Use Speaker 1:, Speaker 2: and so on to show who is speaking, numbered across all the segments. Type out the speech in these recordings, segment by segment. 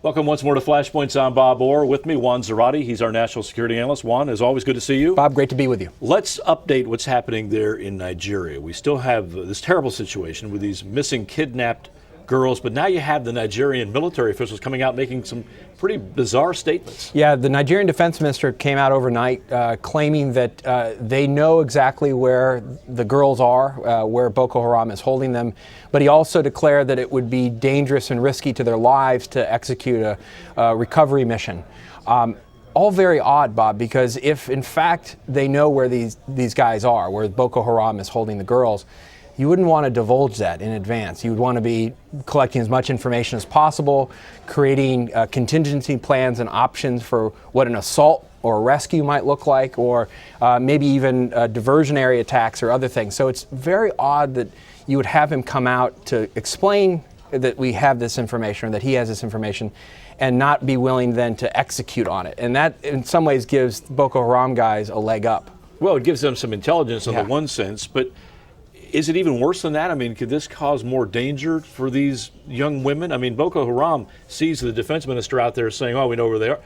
Speaker 1: Welcome once more to Flashpoints. I'm Bob Orr. With me, Juan Zarate. He's our national security analyst. Juan, as always, good to see you.
Speaker 2: Bob, great to be with you.
Speaker 1: Let's update what's happening there in Nigeria. We still have this terrible situation with these missing, kidnapped girls, but now you have the Nigerian military officials coming out making some pretty bizarre statements.
Speaker 2: Yeah, the Nigerian defense minister came out overnight claiming that they know exactly where the girls are, where Boko Haram is holding them, but he also declared that it would be dangerous and risky to their lives to execute a recovery mission. All very odd, Bob, because if in fact they know where these guys are, where Boko Haram is holding the girls, you wouldn't want to divulge that in advance. You would want to be collecting as much information as possible, creating contingency plans and options for what an assault or a rescue might look like, or maybe even diversionary attacks or other things. So it's very odd that you would have him come out to explain that we have this information, or that he has this information, and not be willing then to execute on it. And that in some ways gives Boko Haram guys a leg up.
Speaker 1: Well, it gives them some intelligence in the one sense, but is it even worse than that? I mean, could this cause more danger for these young women? I mean, Boko Haram sees the defense minister out there saying, oh, we know where they are.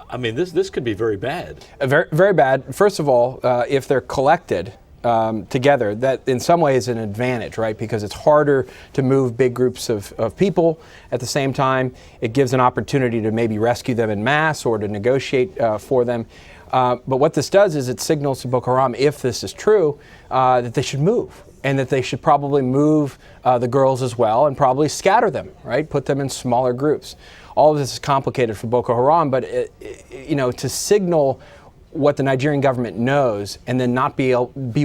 Speaker 1: I mean, this could be very bad.
Speaker 2: Very, very bad. First of all, if they're collected together, that in some ways is an advantage, right? Because it's harder to move big groups of people at the same time. It gives an opportunity to maybe rescue them en masse or to negotiate for them. But what this does is it signals to Boko Haram, if this is true, that they should move. And that they should probably move the girls as well and probably scatter them, right? Put them in smaller groups. All of this is complicated for Boko Haram, but to signal what the Nigerian government knows and then not be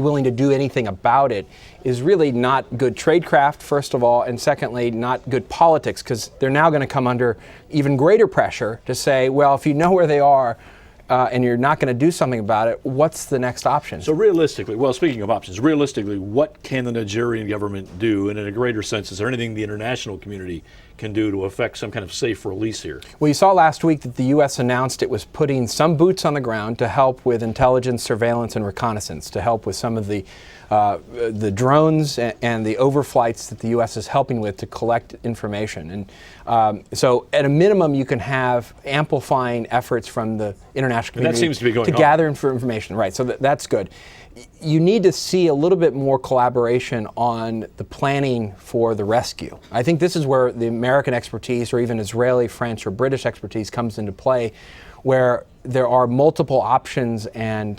Speaker 2: willing to do anything about it is really not good tradecraft, first of all, and secondly, not good politics, because they're now going to come under even greater pressure to say, well, if you know where they are, and you're not going to do something about it, what's the next option?
Speaker 1: So realistically, well, speaking of options, realistically, what can the Nigerian government do? And in a greater sense, is there anything the international community can do to affect some kind of safe release here?
Speaker 2: Well, you saw last week that the U.S. announced it was putting some boots on the ground to help with intelligence, surveillance, and reconnaissance, to help with some of the drones and the overflights that the U.S. is helping with to collect information. And so at a minimum, you can have amplifying efforts from the international community
Speaker 1: that seems to be going on.
Speaker 2: Gather information. Right, so that's good. You need to see a little bit more collaboration on the planning for the rescue. I think this is where the American expertise, or even Israeli, French, or British expertise comes into play, where there are multiple options and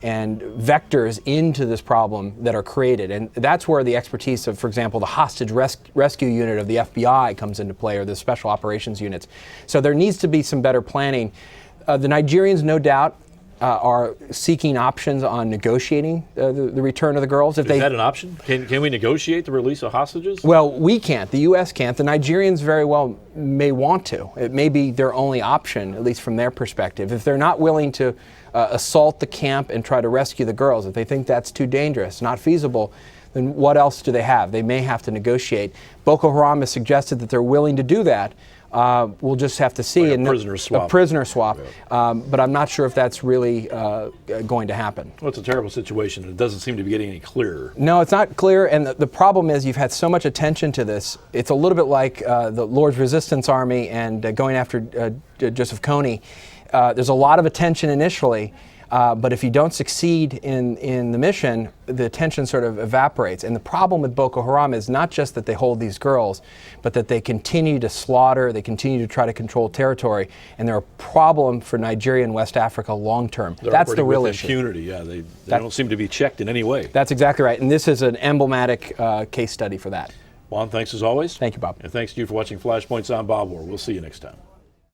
Speaker 2: vectors into this problem that are created. And that's where the expertise of, for example, the hostage rescue unit of the FBI comes into play, or the special operations units. So there needs to be some better planning. The Nigerians, no doubt, are seeking options on negotiating the return of the girls.
Speaker 1: Is that an option? Can we negotiate the release of hostages?
Speaker 2: Well, we can't. The U.S. can't. The Nigerians very well may want to. It may be their only option, at least from their perspective. If they're not willing to assault the camp and try to rescue the girls, if they think that's too dangerous, not feasible, then what else do they have? They may have to negotiate. Boko Haram has suggested that they're willing to do that. We'll just have to see.
Speaker 1: Like a prisoner swap.
Speaker 2: A prisoner swap.
Speaker 1: Yeah.
Speaker 2: But I'm not sure if that's really going to happen.
Speaker 1: Well, it's a terrible situation. It doesn't seem to be getting any clearer.
Speaker 2: No, it's not clear. And the problem is you've had so much attention to this. It's a little bit like the Lord's Resistance Army and going after Joseph Kony. There's a lot of attention initially. But if you don't succeed in the mission, the attention sort of evaporates. And the problem with Boko Haram is not just that they hold these girls, but that they continue to slaughter, they continue to try to control territory, and they're a problem for Nigeria and West Africa long term. That's the real issue.
Speaker 1: Impunity, yeah. They don't seem to be checked in any way.
Speaker 2: That's exactly right. And this is an emblematic case study for that.
Speaker 1: Juan, thanks as always.
Speaker 2: Thank you, Bob.
Speaker 1: And thanks to you for watching Flashpoints. I'm Bob Orr. We'll see you next time.